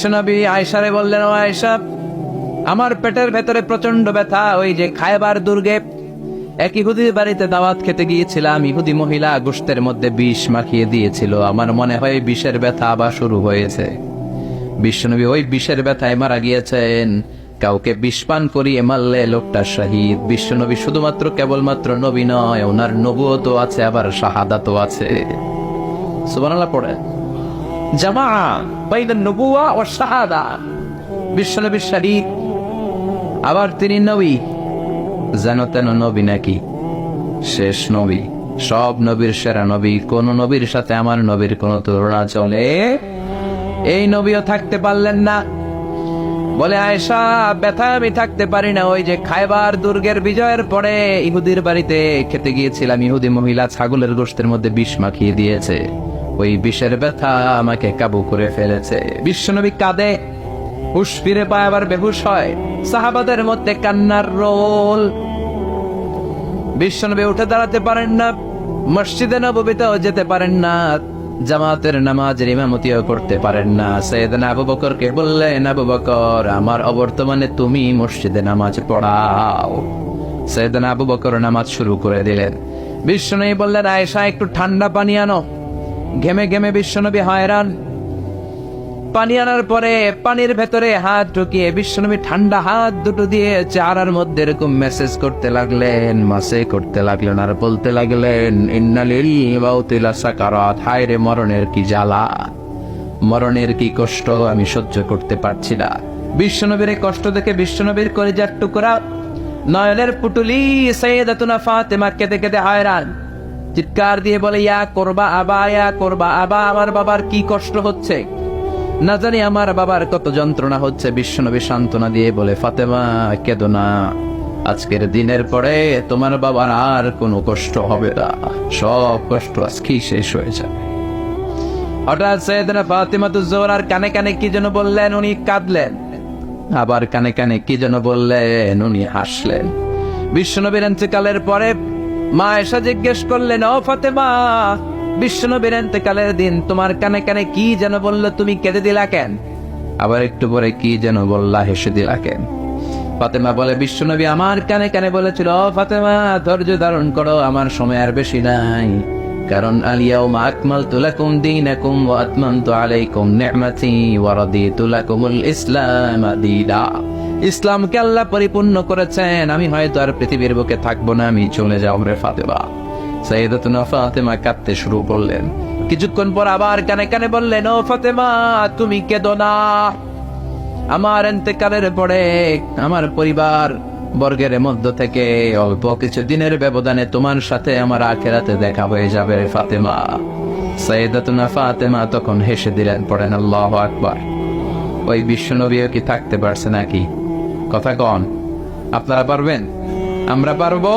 বিশ্বনবী আয়েশারে বললেন, ও আয়েশা, আমার পেটের ভেতরে প্রচন্ড ব্যথা। ওই যে খায়বার দুর্গে এক ইহুদির বাড়িতে দাওয়াত খেতে গিয়েছিলাম, ইহুদি মহিলা গোশতের মধ্যে বিষ মাখিয়ে দিয়েছিল। আমার মনে হয় বিষের ব্যথা আবার শুরু হয়েছে। বিশ্বনবী ওই বিষের ব্যথায় মারা গিয়েছেন। কাউকে বিষ পান করিয়ে মারলে লোকটা শহীদ। বিশ্বনবী শুধুমাত্র কেবলমাত্র নবী নয়, ওনার নবুয়তও আছে, আবার শাহাদাতও আছে। সুবহানাল্লাহ পড়ে। জামা বাইনান নবুওয়া ওয়াস শাহাদা। বিশ্বনবী শহীদ, আবার তিনি নবী। যেন তেন নবী নাকি? শেষ নবী, সব নবীর সেরা নবী। কোন নবীর সাথে আমার নবীর কোন তুলনা চলে? এই নবীও থাকতে পারলেন না। বলে, আয়েশা, ব্যথা আমি থাকতে পারি না। ওই যে খায়বার দুর্গের বিজয়ের পরে ইহুদির বাড়িতে খেতে গিয়েছিলাম, ইহুদি মহিলা ছাগলের গোশতের মধ্যে বিষ মাখিয়ে দিয়েছে। ওই বিষের ব্যথা আমাকে কাবু করে ফেলেছে। বিশ্বনবী কাঁদে, হুশ ফিরে পায়, আবার বেহুশ হয়। সাহাবাদের মধ্যে কান্নার রোল। বিশ্বনবী উঠে দাঁড়াতে পারেন না, মসজিদে নববীতেও যেতে পারেন না, জামাতের নামাজের ইমামতিও করতে পারেন না। সাইয়েদনা আবু বকরকে বললেন, আবু বকর, আমার অবর্তমানে তুমি মসজিদে নামাজ পড়াও। সাইয়েদনা আবু বকর নামাজ শুরু করে দিলেন। বিশ্বনবী বললেন, আয়েশা, একটু ঠান্ডা পানি আনো। ঘেমে ঘেমে বিশ্বনবী হয়রান। পানি আনার পরে পানির ভেতরে হাত ঢুকিয়ে বিশ্বনবী ঠান্ডা হাত দুটো দিয়ে চেহারার মধ্যে এরকম মেসেজ করতে লাগলেন, মাসে করতে লাগলেন, আর বলতে লাগলেন, ইন্নালিল মাউতি লাসাকারাত। হায় রে, মরণের কি জ্বালা, মরণের কি কষ্ট, আমি সহ্য করতে পারছি না। বিশ্বনবীর এই কষ্ট দেখে বিশ্বনবীর কলিজার টুকরা, নয়নের পুটুলি সাইয়েদাতুনা ফাতেমা কেঁদে কেঁদে হয়রান। চিৎকার দিয়ে বলে, ইয়া করবা আবা, ইয়া করবা আবা, আমার বাবার কি কষ্ট হচ্ছে, না জানি আমার বাবার কত যন্ত্রণা হচ্ছে। বিশ্বনবী সান্ত্বনা দিয়ে বলে, ফাতেমা, কেঁদো না, আজকের দিনের পরে তোমার বাবার আর কোনো কষ্ট হবে না, সব কষ্ট আজকেই শেষ হয়ে যাবে। হঠাৎ সাইয়েদনা ফাতিমাতুজ জোহরার কানে কানে কি যেন বললেন, উনি কাঁদলেন। আবার কানে কানে কি যেন বললেন, উনি হাসলেন। বিশ্বনবীর ইন্তেকালের পরে মা আয়েশা জিজ্ঞেস করলেন, ও ফাতেমা, বিশ্বনবীর ইন্তেকালের দিন তোমার কানে কানে কি যেন বললো, তুমি কেঁদে দিলা কেন? আবার একটু পরে কি যেন বললা, হেসে দিলা কেন? ফাতেমা বলে, বিশ্বনবী আমার কানে কানে বলেছিল, ও ফাতেমা, ধৈর্য ধারণ করো, আমার সময় আর বেশি নাই। কারণ আল-ইয়াউমা আকমালতু লাকুম দীনাকুম ওয়া আতমামতু আলাইকুম নি'মাতি ওয়া রাদিতু লাকুমুল ইসলাম দীনা। ইসলামকে আল্লাহ পরিপূর্ণ করেছেন, আমি হয়তো আর পৃথিবীর বুকে থাকবো না, আমি চলে যাব রে ফাতেমা। সাইয়েদাতুনা ফাতেমা কাঁদতে শুরু করলেন। কিছুক্ষণ পর আবার কানে কানে বললেন, ও ফাতেমা, তুমি কেঁদো না, আমার ইন্তেকালের পরে আমার পরিবার বর্গের মধ্য থেকে অল্প কিছু দিনের ব্যবধানে তোমার সাথে আমার আখিরাতে দেখা হয়ে যাবে রে ফাতেমা। সাইয়েদাতুনা ফাতেমা তখন হেসে দিলেন, পড়েন আল্লাহু আকবার। ওই বিশ্বনবীও কি থাকতে পারছে নাকি? কথা কন, আপনারা পারবেন? আমরা পারবো?